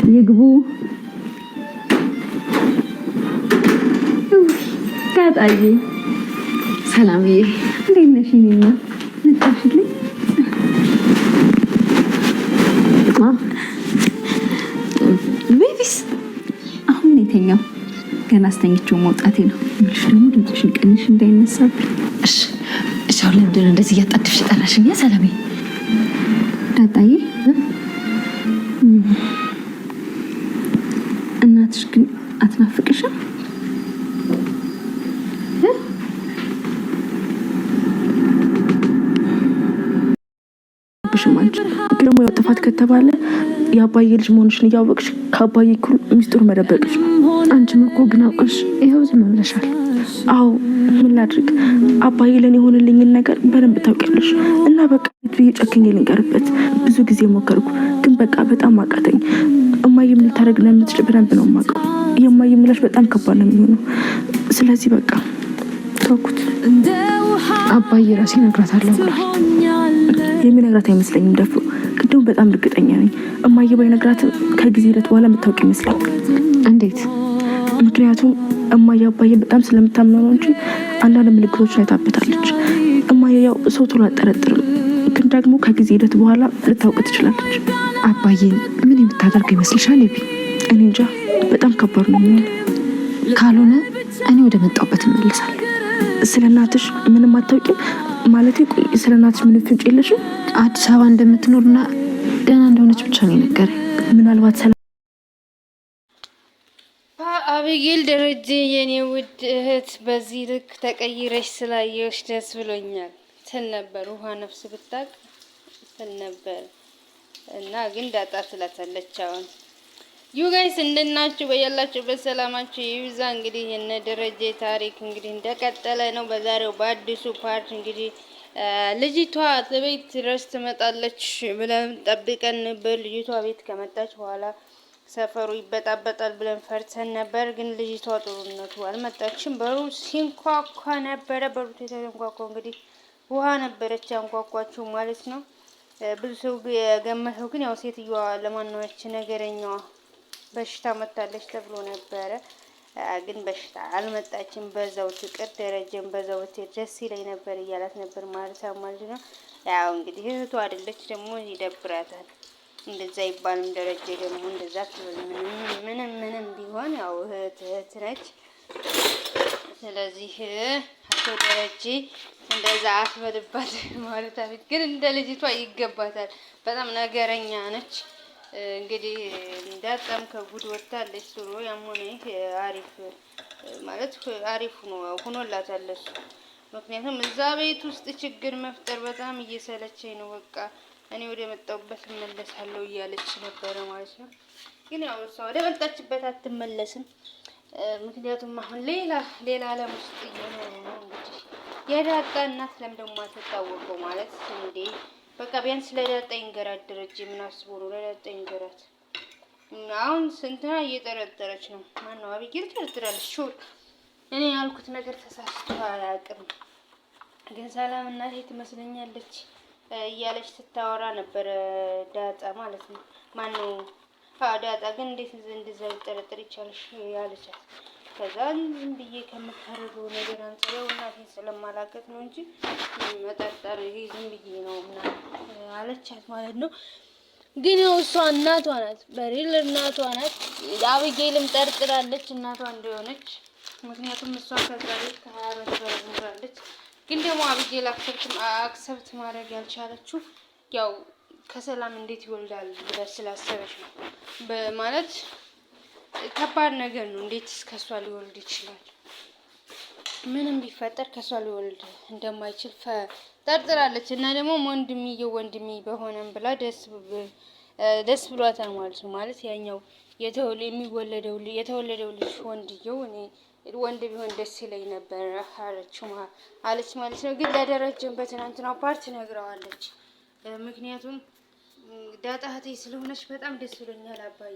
ይግቡ ታጣጂ ሰላምዬ እንዴት ነሽ? እኔና መጣሽልኝ ቤቢስ አሁን የተኛው ገና አስተኝቼው መውጣቴ ነው። ምንሽ ደግሞ ድምፅሽን ቀንሽ እንዳይነሳብኝ። እሺ እሺ። አሁን ለምንድን ነው እንደዚህ እያጣደፍሽ ጠራሽኝ? ሰላምዬ ዳጣዬ እናትሽ ግን አትናፍቅሽም? ብሽማንች ደግሞ ያው ጥፋት ከተባለ የአባዬ ልጅ መሆንሽን እያወቅሽ ከአባዬ እኩል ሚስጥሩ መደበቅሽ ነው። አንቺም እኮ ግን አውቀሽ ይኸው ዝም ብለሻል። አዎ ምን ላድርግ? አባዬ ለኔ የሆነልኝን ነገር በደንብ ታውቂያለሽ። እና በቃ ብዬ ጨክኜ ልንቀርበት ብዙ ጊዜ ሞከርኩ፣ ግን በቃ በጣም አቃተኝ። እማዬ ምን ልታደርግ ነው የምትችል በደንብ ነው የማውቀው። የእማዬ ምላሽ በጣም ከባድ ነው የሚሆነው። ስለዚህ በቃ ተውኩት። አባዬ ራሴ እነግራታለሁ ብሏል። የሚነግራት አይመስለኝም ደፍሮ፣ ግን ደግሞ በጣም እርግጠኛ ነኝ እማዬ ባይነግራትም ከጊዜ ሂደት በኋላ የምታውቅ ይመስላል። እንዴት? ምክንያቱም እማዬ አባዬን በጣም ስለምታምነው ነው እንጂ አንዳንድ ምልክቶችን አይታበታለች። እማዬ ያው ሰው ቶሎ አጠረጥርም፣ ግን ደግሞ ከጊዜ ሂደት በኋላ ልታውቅ ትችላለች። አባዬን ምን የምታደርገው ይመስልሻል? እኔ እንጃ፣ በጣም ከባድ ነው የሚሆነው። ካልሆነ እኔ ወደ መጣሁበት እመለሳለሁ። ስለ እናትሽ ምንም አታውቂም ማለት? ቆይ ስለ እናትሽ ምንም ፍንጭ የለሽም? አዲስ አበባ እንደምትኖርና ደህና እንደሆነች ብቻ ነው የነገረኝ። ምናልባት አብይል ደረጀ የኔ ውድ እህት በዚህ ልክ ተቀይረሽ ስላየሽ ደስ ብሎኛል ትል ነበር። ውሃ ነፍስ ብታቅ ትል ነበር እና ግን ዳጣ ትላታለች። አሁን ዩ ጋይስ እንደናችሁ በያላችሁ በሰላማችሁ ይብዛ። እንግዲህ የነ ደረጀ ታሪክ እንግዲህ እንደቀጠለ ነው። በዛሬው በአዲሱ ፓርት እንግዲህ ልጅቷ ቤት ድረስ ትመጣለች ብለን ጠብቀን ነበር። ልጅቷ ቤት ከመጣች በኋላ ሰፈሩ ይበጣበጣል ብለን ፈርተን ነበር። ግን ልጅቷ ጥሩነቱ አልመጣችም። በሩ ሲንኳኳ ነበረ። በሩ ተንኳኳ። እንግዲህ ውሃ ነበረች አንኳኳችሁ ማለት ነው። ብዙ ሰው የገመተው ግን ያው ሴትዮዋ ለማንኛውም ነገረኛዋ በሽታ መጣለች ተብሎ ነበረ። ግን በሽታ አልመጣችም። በዛው ትቅር ደረጀን በዛው ደስ ይለኝ ነበር እያላት ነበር ማለት ነው። ያው እንግዲህ እህቱ አይደለች ደግሞ ይደብራታል። እንደዛ ይባልም ደረጀ ደግሞ እንደዛ ምንም ቢሆን ያው እህት ነች። ስለዚህ አቶ ደረጀ እንደዛ አትበልባት ማለት አቤት። ግን እንደ ልጅቷ ይገባታል። በጣም ነገረኛ ነች። እንግዲህ እንዳጣም ከጉድ ወጣለች። ጥሩ ያሞኔ አሪፍ ማለት አሪፍ ሆኖላታል እሱ። ምክንያቱም እዛ ቤት ውስጥ ችግር መፍጠር በጣም እየሰለቸኝ ነው። በቃ እኔ ወደ መጣሁበት እመለሳለሁ እያለች ነበረ ማለት ነው። ግን ያው እሷ ወደ መጣችበት አትመለስም። ምክንያቱም አሁን ሌላ ዓለም ውስጥ እየሆነ ነው። እንግዲህ የዳጣ እናት ለምን ደግሞ አትታወቀው ማለት እንዴ? በቃ ቢያንስ ለዳጣ ይንገራት ደረጀ። ምን አስቦ ነው ለዳጣ ይንገራት? አሁን ስንትና እየጠረጠረች ነው። ማነው አብይል ትጠረጥራለች። ሹር እኔ ያልኩት ነገር ተሳስቶ አላውቅም። ግን ሰላም እናቴ ትመስለኛለች እያለች ስታወራ ነበር ዳጣ ማለት ነው። ማነው ዳጣ ግን እንዴት እንደዛ ልጠረጥር ይቻልሽ ያለቻት። ከዛ ዝም ብዬ ከምታረገው ነገር አንጻር እናቴን ስለማላቀት ነው እንጂ መጠርጠር ይሄ ዝም ብዬ ነው ምናምን አለቻት ማለት ነው። ግን ያው እሷ እናቷ ናት፣ በሪል እናቷ ናት። አብይልም ጠርጥራለች እናቷ እንደሆነች። ምክንያቱም እሷ ከዛ ቤት ከ20 ዓመት በላይ ኖራለች። ግን ደግሞ አብይል አክሰብት ማድረግ ያልቻለችው ያው ከሰላም እንዴት ይወልዳል ብላ ስላሰበች ነው። በማለት ከባድ ነገር ነው። እንዴት ከሷ ሊወልድ ይችላል? ምንም ቢፈጠር ከሷ ሊወልድ እንደማይችል ጠርጥራለች። እና ደግሞ ወንድሜ በሆነም ብላ ደስ ብሏታል ማለት ነው። ማለት ያኛው የተወለደው ልጅ ወንድየው እኔ ወንድ ቢሆን ደስ ይለኝ ነበር አለች ማለት ነው። ግን ለደረጀም በትናንትናው ፓርት ነግረዋለች። ምክንያቱም ዳጣ እህቴ ስለሆነች በጣም ደስ ብሎኛል አባዬ፣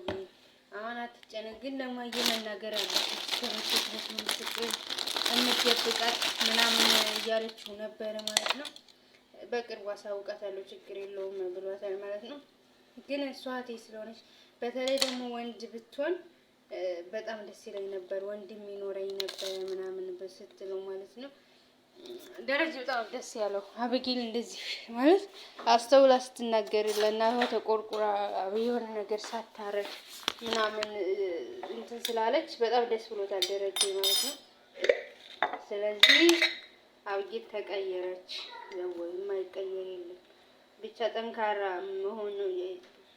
አሁን አትጨነቅ፣ ግን ለማየ መናገር አለበት እንድትደብቃት ምናምን እያለችው ነበረ ማለት ነው። በቅርቡ አሳውቃታለሁ ችግር የለውም ብሏታል ማለት ነው። ግን እሷ እህቴ ስለሆነች በተለይ ደግሞ ወንድ ብትሆን በጣም ደስ ይለኝ ነበር፣ ወንድም ይኖረኝ ነበር ምናምን በስትለው ማለት ነው። ደረጀ በጣም ደስ ያለው አበጌል እንደዚህ ማለት አስተውላ ስትናገር ለእናቷ ተቆርቁራ የሆነ ነገር ሳታረግ ምናምን እንትን ስላለች በጣም ደስ ብሎታል ደረጀ ማለት ነው። ስለዚህ አበጌል ተቀየረች ወይ የማይቀየር የለም ብቻ ጠንካራ መሆን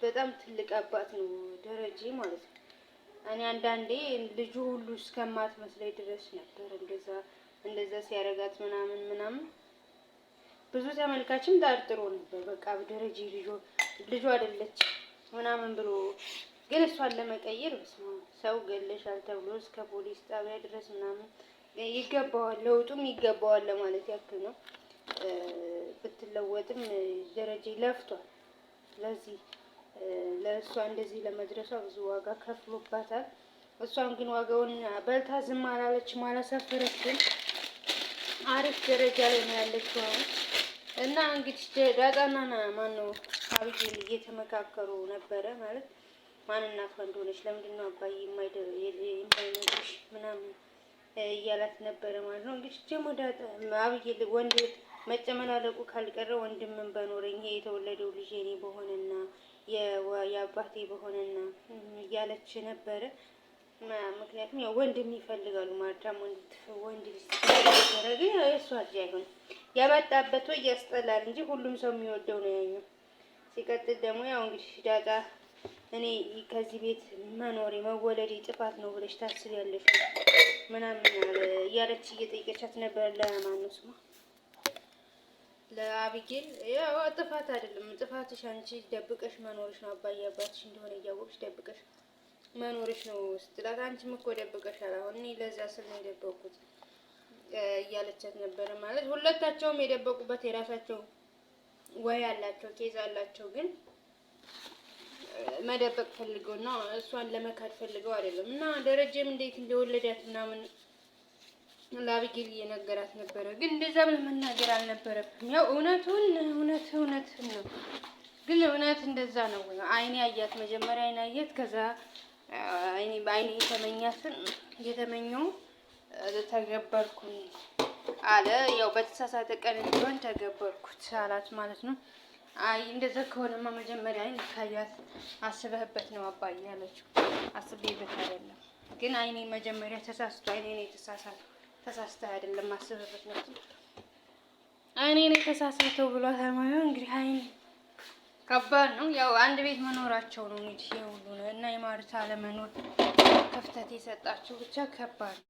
በጣም ትልቅ አባት ነው ደረጀ ማለት ነው። እኔ አንዳንዴ ልጁ ሁሉ እስከማትመስለኝ ድረስ ነበር እንደዛ ሲያረጋት ምናምን ብዙ ተመልካችም ጠርጥሮ ነበር። በቃ ደረጀ ልጁ አይደለች ምናምን ብሎ ግን እሷን ለመቀየር ሰው ገለሻል ተብሎ እስከ ፖሊስ ጣቢያ ድረስ ምናምን ይገባዋል፣ ለውጡም ይገባዋል ለማለት ያክል ነው። ብትለወጥም ደረጀ ለፍቷል። ስለዚህ ለእሷ እንደዚህ ለመድረሷ ብዙ ዋጋ ከፍሎባታል። እሷም ግን ዋጋውን በልታ ዝም አላለችም፣ አላሳፈረችም። አሪፍ ደረጃ ላይ ነው ያለችው አሁን። እና እንግዲህ ዳጣና ማነው አበጌል እየተመካከሩ ነበረ ማለት ማን እናቷ እንደሆነች ለምንድን ነው አባዬ የማይነግርሽ ምናምን እያላት ነበረ ማለት ነው። እንግዲህ ደግሞ ዳጣ አበጌል ወንድ መጨመላለቁ ካልቀረ ወንድምን በኖረኝ ይሄ የተወለደው ልጅ የኔ በሆነና የአባቴ በሆነና እያለች ነበረ። ምክንያቱም ያው ወንድም ይፈልጋሉ ማዳም ወንድ ልጅ ተደረገ እሷ ልጅ አይሆንም ያመጣበት ወይ ያስጠላል እንጂ ሁሉም ሰው የሚወደው ነው ያኛው። ሲቀጥል ደግሞ ያው እንግዲህ ዳጣ እኔ ከዚህ ቤት መኖሬ መወለዴ ጥፋት ነው ብለሽ ታስቢያለሽ ምናምን እያለች እየጠየቀቻት ነበር። ለማነው ስሟ ለአበጌል ያው ጥፋት አይደለም ጥፋትሽ አንቺ ደብቀሽ መኖርሽ ነው አባዬ አባትሽ እንደሆነ እያወቅሽ ደብቀሽ መኖርሽ ነው ስትላት አንቺም እኮ ደብቀሻል አሁን እኔ ለዛ ስል ነው የደበቁት እያለቻት ነበረ ማለት ሁለታቸውም የደበቁበት የራሳቸው ወይ አላቸው ኬዝ አላቸው። ግን መደበቅ ፈልገው እና እሷን ለመካድ ፈልገው አይደለም። እና ደረጀም እንዴት እንደወለዳት ምናምን ለአበጌል እየነገራት ነበረ። ግን እንደዛ ብለህ መናገር አልነበረብም። ያው እውነቱን ነው። ግን እውነት እንደዛ ነው ወይ? አይኔ አያት መጀመሪያ አይኔ አያት ከዛ አይኔ የተመኛትን እየተመኘው ተገበርኩኝ አለ። ያው በተሳሳተ ቀን እንዲሆን ተገበርኩት አላት ማለት ነው። አይ እንደዛ ከሆነማ መጀመሪያ አይኔ ካያት አስበህበት ነው አባዬ ያለችው። አስቤበት አይደለም ግን አይኔ መጀመሪያ ተሳስቶ አይኔ ነው የተሳሳተው ተሳስተህ አይደለም አስበህበት ነው አይኔ ነው የተሳሳተው ብሎ ታማዩ እንግዲህ አይኔ ከባድ ነው። ያው አንድ ቤት መኖራቸው ነው እንግዲህ ሁሉ እና የማርታ ለመኖር ክፍተት የሰጣቸው ብቻ ከባድ